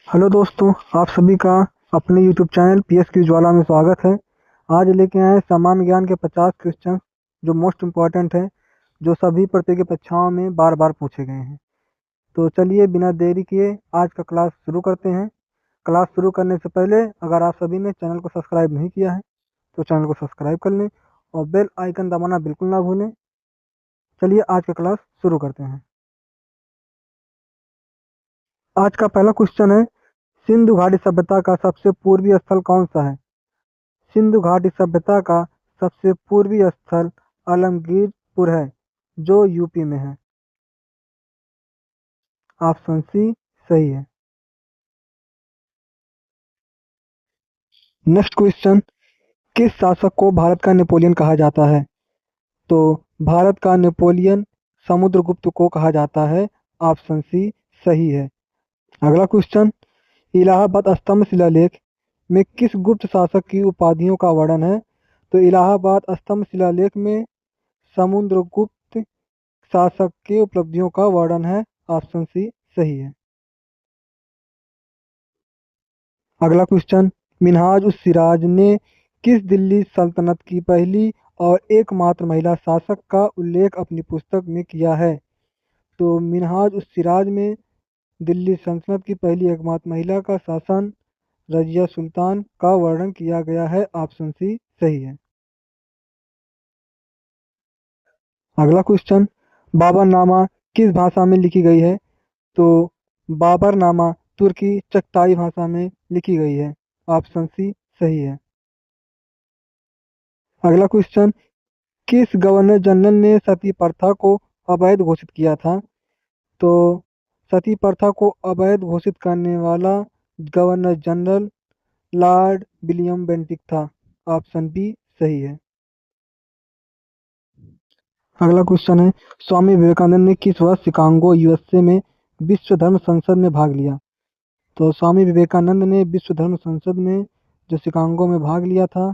Hello दोस्तों, आप सभी का अपने यूट्यूब चैनल पीएस की ज्वाला में स्वागत है। आज लेके आए हैं सामान्य ज्ञान के 50 क्वेश्चन जो मोस्ट इम्पॉर्टेंट हैं, जो सभी प्रतियोगी परीक्षाओं में बार बार पूछे गए हैं। तो चलिए बिना देरी किए आज का क्लास शुरू करते हैं। क्लास शुरू करने से पहले अगर आप सभी ने चैनल को सब्सक्राइब नहीं किया है तो चैनल को सब्सक्राइब कर लें और बेल आइकन दबाना बिल्कुल ना भूलें। चलिए आज का क्लास शुरू करते हैं। आज का पहला क्वेश्चन है, सिंधु घाटी सभ्यता का सबसे पूर्वी स्थल कौन सा है? सिंधु घाटी सभ्यता का सबसे पूर्वी स्थल आलमगीरपुर है, जो यूपी में है। ऑप्शन सी सही है। नेक्स्ट क्वेश्चन, किस शासक को भारत का नेपोलियन कहा जाता है? तो भारत का नेपोलियन समुद्रगुप्त को कहा जाता है। ऑप्शन सी सही है। अगला क्वेश्चन, इलाहाबाद स्तंभ शिलालेख में किस गुप्त शासक की उपाधियों का वर्णन है? तो इलाहाबाद स्तंभ शिलालेख में समुद्रगुप्त शासक के उपलब्धियों का वर्णन है। ऑप्शन सी सही है। अगला क्वेश्चन, मिन्हाज उस सिराज ने किस दिल्ली सल्तनत की पहली और एकमात्र महिला शासक का उल्लेख अपनी पुस्तक में किया है? तो मिन्हाज उस सिराज में दिल्ली सल्तनत की पहली एकमात्र महिला का शासन रजिया सुल्तान का वर्णन किया गया है। ऑप्शन सी सही है। अगला क्वेश्चन, बाबरनामा किस भाषा में लिखी गई है? तो बाबरनामा तुर्की चगताई भाषा में लिखी गई है। ऑप्शन सी सही है। अगला क्वेश्चन, किस गवर्नर जनरल ने सती प्रथा को अवैध घोषित किया था? तो सती प्रथा को अवैध घोषित करने वाला governor general Lord William Bentinck था। ऑप्शन बी सही है। अगला क्वेश्चन है, स्वामी विवेकानंद ने किस वर्ष शिकागो यूएसए में विश्व धर्म संसद में भाग लिया? तो स्वामी विवेकानंद ने विश्व धर्म संसद में जो शिकागो में भाग लिया था।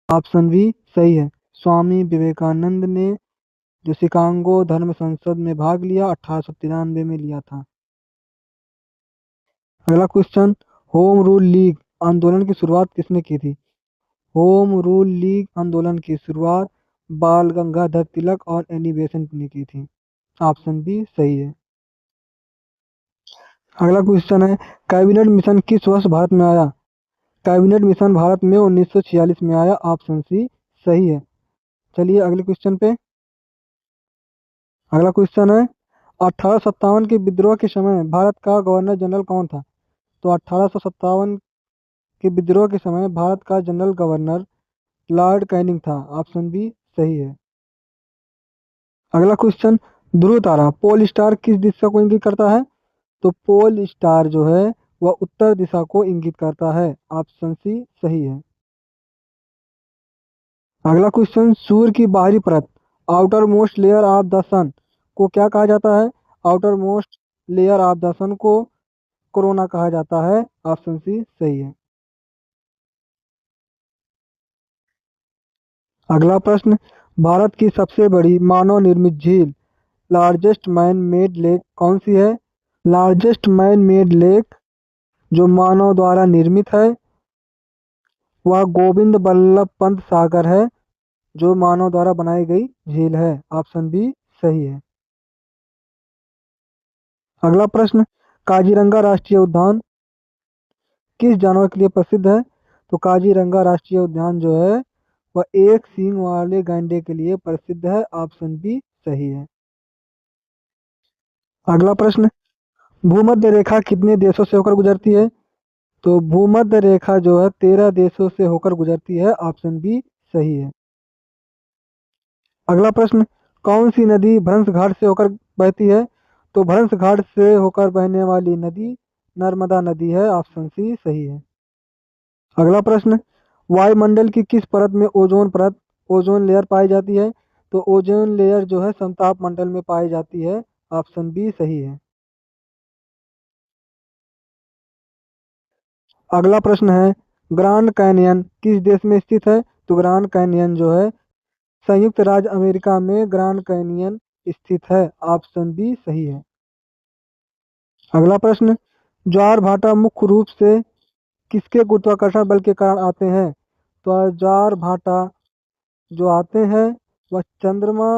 ऑप्शन बी सही है। स्वामी विवेकानंद ने जो शिकागो धर्म संसद में भाग लिया 1893 में लिया था। अगला क्वेश्चन, होम रूल लीग आंदोलन की शुरुआत किसने की थी? होम रूल लीग आंदोलन की शुरुआत बाल गंगाधर तिलक और एनी बेसेंट ने की थी। ऑप्शन बी सही है। अगला क्वेश्चन है, कैबिनेट मिशन किस वर्ष भारत में आया? कैबिनेट मिशन भारत में 1946 में आया। ऑप्शन सी सही है। चलिए अगले क्वेश्चन पे। अगला क्वेश्चन है, 1857 के विद्रोह के समय भारत का गवर्नर जनरल कौन था? तो 1857 के विद्रोह के समय भारत का जनरल गवर्नर लॉर्ड कैनिंग था। ऑप्शन बी सही है। अगला क्वेश्चन, ध्रुव तारा पोल स्टार किस दिशा को इंगित करता है? तो पोल स्टार जो है वह उत्तर दिशा को इंगित करता है। ऑप्शन सी सही है। अगला क्वेश्चन, सूर्य की बाहरी परत outermost layer of the sun को क्या कहा जाता है? Outermost layer of the sun को कोरोना कहा जाता है। ऑप्शन सी सही है। अगला प्रश्न, भारत की सबसे बड़ी मानव निर्मित झील लार्जेस्ट मैन मेड लेक कौन सी है? लार्जेस्ट मैन मेड लेक जो मानव द्वारा निर्मित है वह गोविंद बल्लभ पंत सागर है, जो मानव द्वारा बनाई गई झील है। ऑप्शन बी सही है। अगला प्रश्न, काजीरंगा राष्ट्रीय उद्यान किस जानवर के लिए प्रसिद्ध है? तो काजीरंगा राष्ट्रीय उद्यान जो है वह एक सींग वाले गैंडे के लिए प्रसिद्ध है। ऑप्शन बी सही है। अगला प्रश्न, भूमध्य रेखा कितने देशों से होकर गुजरती है? तो भूमध्य रेखा जो है 13 देशों से होकर गुजरती है। ऑप्शन बी सही है। अगला प्रश्न, कौन सी नदी भ्रंश घाट से होकर बहती है? तो भ्रंश घाट से होकर बहने वाली नदी नर्मदा नदी है। ऑप्शन सी सही है। अगला प्रश्न, वायुमंडल की किस परत में ओजोन परत ओजोन लेयर पाई जाती है? तो ओजोन लेयर जो है समताप मंडल में पाई जाती है। ऑप्शन बी सही है। अगला प्रश्न है, ग्रांड कैनियन किस देश में स्थित है? तो ग्रांड कैनियन जो है संयुक्त राज्य अमेरिका में ग्रांड कैनियन स्थित है। ऑप्शन बी सही है। अगला प्रश्न, ज्वार भाटा मुख्य रूप से किसके गुरुत्वाकर्षण बल के कारण आते हैं? तो ज्वार भाटा जो आते हैं वह चंद्रमा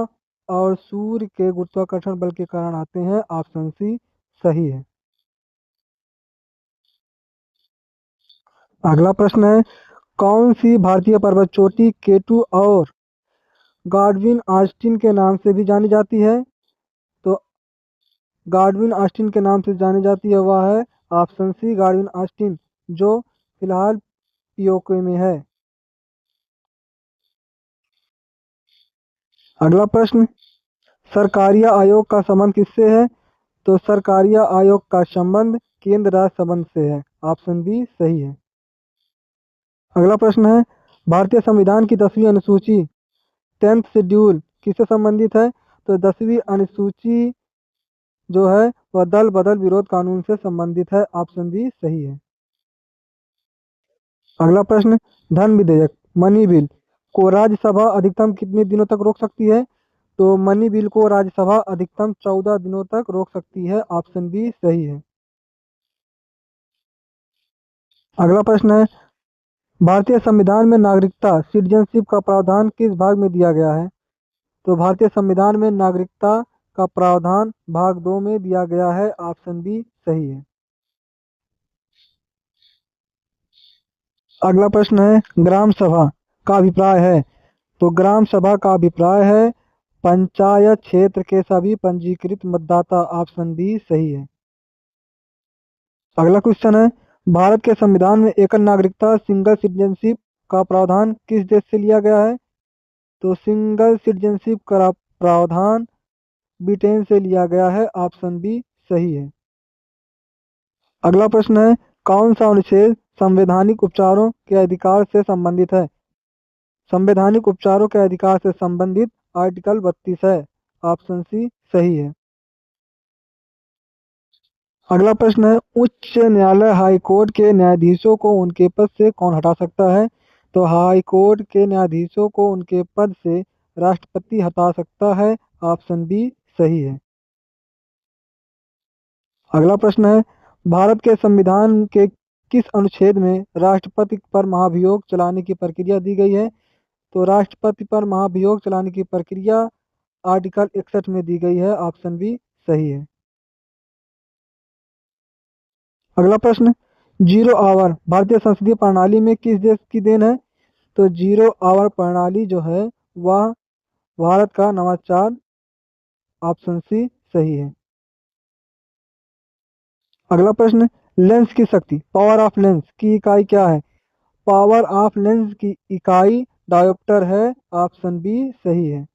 और सूर्य के गुरुत्वाकर्षण बल के कारण आते हैं। ऑप्शन सी सही है। अगला प्रश्न है, कौन सी भारतीय पर्वत चोटी केटू और गॉडविन ऑस्टिन के नाम से भी जानी जाती है? तो गॉडविन ऑस्टिन के नाम से जानी जाती है वह है ऑप्शन सी गॉडविन ऑस्टिन, जो फिलहाल पीओके में है। अगला प्रश्न, सरकारिया आयोग का संबंध किससे है? तो सरकारिया आयोग का संबंध केंद्र राज्य संबंध से है। ऑप्शन बी सही है। अगला प्रश्न है, भारतीय संविधान की 10वीं अनुसूची 10th शेड्यूल किससे संबंधित है? तो 10वीं अनुसूची जो है वह दल बदल विरोध कानून से संबंधित है। ऑप्शन बी सही है। अगला प्रश्न, धन विधेयक मनी बिल को राज्यसभा अधिकतम कितने दिनों तक रोक सकती है? तो मनी बिल को राज्यसभा अधिकतम 14 दिनों तक रोक सकती है। ऑप्शन बी सही है। अगला प्रश्न है, भारतीय संविधान में नागरिकता सिटीजनशिप का प्रावधान किस भाग में दिया गया है? तो भारतीय संविधान में नागरिकता का प्रावधान भाग 2 में दिया गया है। ऑप्शन बी सही है। अगला प्रश्न है, ग्राम सभा का अभिप्राय है? तो ग्राम सभा का अभिप्राय है पंचायत क्षेत्र के सभी पंजीकृत मतदाता। ऑप्शन बी सही है। अगला क्वेश्चन है, भारत के संविधान में एकल नागरिकता सिंगल सिटीजनशिप का प्रावधान किस देश से लिया गया है? तो सिंगल सिटीजनशिप का प्रावधान ब्रिटेन से लिया गया है। ऑप्शन बी सही है। अगला प्रश्न है, कौन सा अनुच्छेद संवैधानिक उपचारों के अधिकार से संबंधित है? संवैधानिक उपचारों के अधिकार से संबंधित आर्टिकल 32 है। ऑप्शन सी सही है। अगला प्रश्न है, उच्च न्यायालय हाई कोर्ट के न्यायाधीशों को उनके पद से कौन हटा सकता है? तो हाई कोर्ट के न्यायाधीशों को उनके पद से राष्ट्रपति हटा सकता है। ऑप्शन बी सही है। अगला प्रश्न है, भारत के संविधान के किस अनुच्छेद में राष्ट्रपति पर महाभियोग चलाने की प्रक्रिया दी गई है? तो राष्ट्रपति पर महाभियोग चलाने की प्रक्रिया आर्टिकल 61 में दी गई है। ऑप्शन बी सही है। अगला प्रश्न, जीरो आवर भारतीय संसदीय प्रणाली में किस देश की देन है? तो जीरो आवर प्रणाली जो है वह भारत का नवाचार। ऑप्शन सी सही है। अगला प्रश्न, लेंस की शक्ति पावर ऑफ लेंस की इकाई क्या है? पावर ऑफ लेंस की इकाई डायोप्टर है। ऑप्शन बी सही है।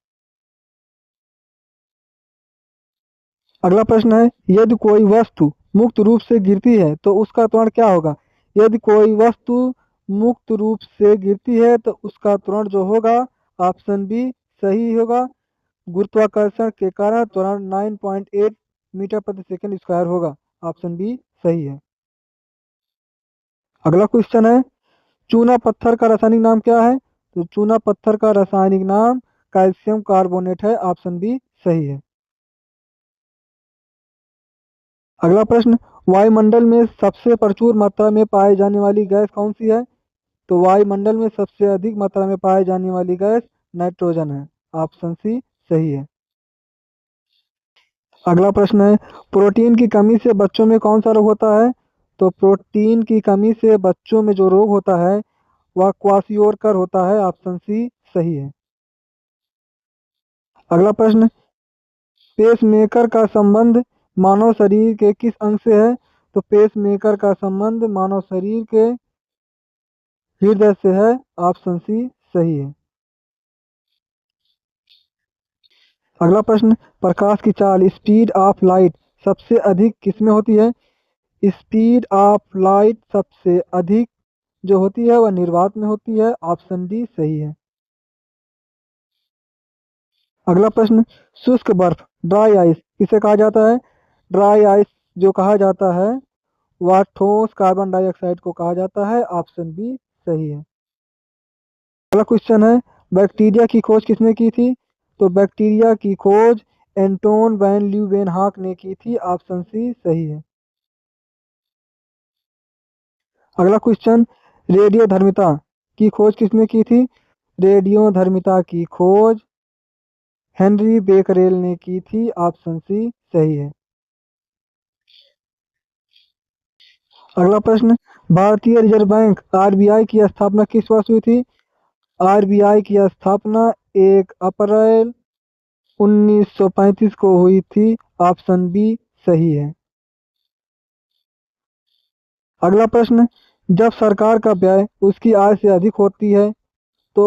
अगला प्रश्न है, यदि कोई वस्तु मुक्त रूप से गिरती है तो उसका त्वरण क्या होगा? यदि कोई वस्तु मुक्त रूप से गिरती है तो उसका त्वरण जो होगा ऑप्शन बी सही होगा। गुरुत्वाकर्षण के कारण त्वरण 9.8 मीटर प्रति सेकंड स्क्वायर होगा। ऑप्शन बी सही है। अगला क्वेश्चन है, चूना पत्थर का रासायनिक नाम क्या है? तो चूना पत्थर का रासायनिक नाम कैल्शियम कार्बोनेट है। ऑप्शन बी सही है। अगला प्रश्न, वायुमंडल में सबसे प्रचुर मात्रा में पाई जाने वाली गैस कौन सी है? तो वायुमंडल में सबसे अधिक मात्रा में पाई जाने वाली गैस नाइट्रोजन है। ऑप्शन सी सही है। अगला प्रश्न है, प्रोटीन की कमी से बच्चों में कौन सा रोग होता है? तो प्रोटीन की कमी से बच्चों में जो रोग होता है वह क्वाशियोरकर होता है। ऑप्शन सी सही है। अगला प्रश्न, पेसमेकर का संबंध मानव शरीर के किस अंग से है? तो पेसमेकर का संबंध मानव शरीर के हृदय से है। ऑप्शन सी सही है। अगला प्रश्न, प्रकाश की चाल स्पीड ऑफ लाइट सबसे अधिक किसमें होती है? स्पीड ऑफ लाइट सबसे अधिक जो होती है वह निर्वात में होती है। ऑप्शन डी सही है। अगला प्रश्न, शुष्क बर्फ ड्राई आइस किसे कहा जाता है? ड्राई आइस जो कहा जाता है वह ठोस कार्बन डाइऑक्साइड को कहा जाता है। ऑप्शन बी सही है। अगला क्वेश्चन है, बैक्टीरिया की खोज किसने की थी? तो बैक्टीरिया की खोज एंटोन वैन ल्यूवेनहॉक ने की थी। ऑप्शन सी सही है। अगला क्वेश्चन, रेडियोधर्मिता की खोज किसने की थी? रेडियोधर्मिता की खोज हेनरी बेकरेल ने की थी। ऑप्शन सी सही है। अगला प्रश्न, भारतीय रिजर्व बैंक आरबीआई की स्थापना किस वर्ष हुई थी? आरबीआई की स्थापना 1 अप्रैल 1935 को हुई थी। ऑप्शन बी सही है। अगला प्रश्न, जब सरकार का व्यय उसकी आय से अधिक होती है तो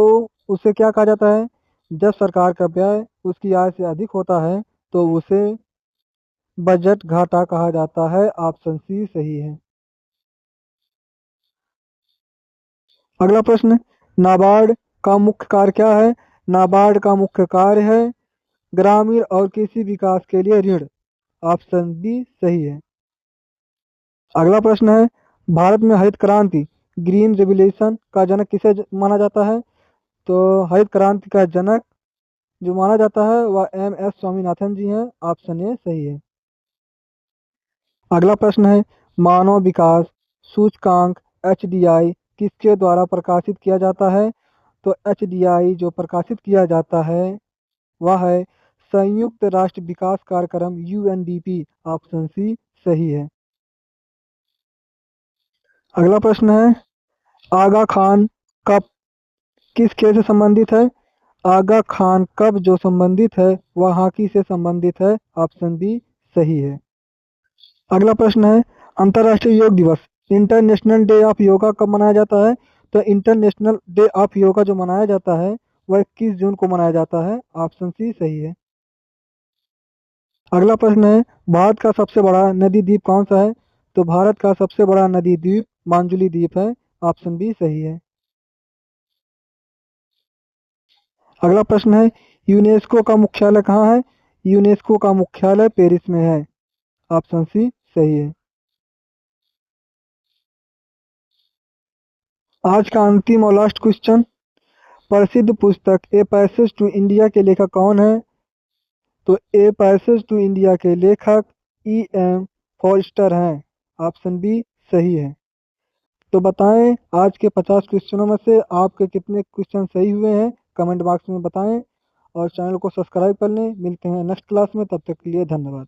उसे क्या कहा जाता है? जब सरकार का व्यय उसकी आय से अधिक होता है तो उसे बजट घाटा कहा जाता है। ऑप्शन सी सही है। अगला प्रश्न, नाबार्ड का मुख्य कार्य क्या है? नाबार्ड का मुख्य कार्य है ग्रामीण और कृषि विकास के लिए ऋण। ऑप्शन बी सही है। अगला प्रश्न है, भारत में हरित क्रांति ग्रीन रेवोल्यूशन का जनक किसे माना जाता है? तो हरित क्रांति का जनक जो माना जाता है वह एम.एस. स्वामीनाथन जी हैं। ऑप्शन ए सही है। अगला प्रश्न है, मानव विकास सूचकांक एचडीआई किसके द्वारा प्रकाशित किया जाता है? तो एचडीआई जो प्रकाशित किया जाता है वह है संयुक्त राष्ट्र विकास कार्यक्रम यूएनडीपी। ऑप्शन सी सही है। अगला प्रश्न है, आगा खान कब किस खेल से संबंधित है? आगा खान कब जो संबंधित है वह हॉकी से संबंधित है। ऑप्शन बी सही है। अगला प्रश्न है, अंतर्राष्ट्रीय योग दिवस इंटरनेशनल डे ऑफ योगा कब मनाया जाता है? तो इंटरनेशनल डे ऑफ योगा जो मनाया जाता है वह 21 जून को मनाया जाता है। ऑप्शन सी सही है। अगला प्रश्न है, भारत का सबसे बड़ा नदी द्वीप कौन सा है? तो भारत का सबसे बड़ा नदी द्वीप मांजुली द्वीप है। ऑप्शन बी सही है। अगला प्रश्न है, यूनेस्को का मुख्यालय कहाँ है? यूनेस्को का मुख्यालय पेरिस में है। ऑप्शन सी सही है। आज का अंतिम और लास्ट क्वेश्चन, प्रसिद्ध पुस्तक ए पैसेज टू इंडिया के लेखक कौन है? तो ए पैसेज टू इंडिया के लेखक E.M. फॉरेस्टर हैं। ऑप्शन बी सही है। तो बताएं आज के 50 क्वेश्चनों में से आपके कितने क्वेश्चन सही हुए हैं, कमेंट बॉक्स में बताएं और चैनल को सब्सक्राइब कर लें। मिलते हैं नेक्स्ट क्लास में, तब तक के लिए धन्यवाद।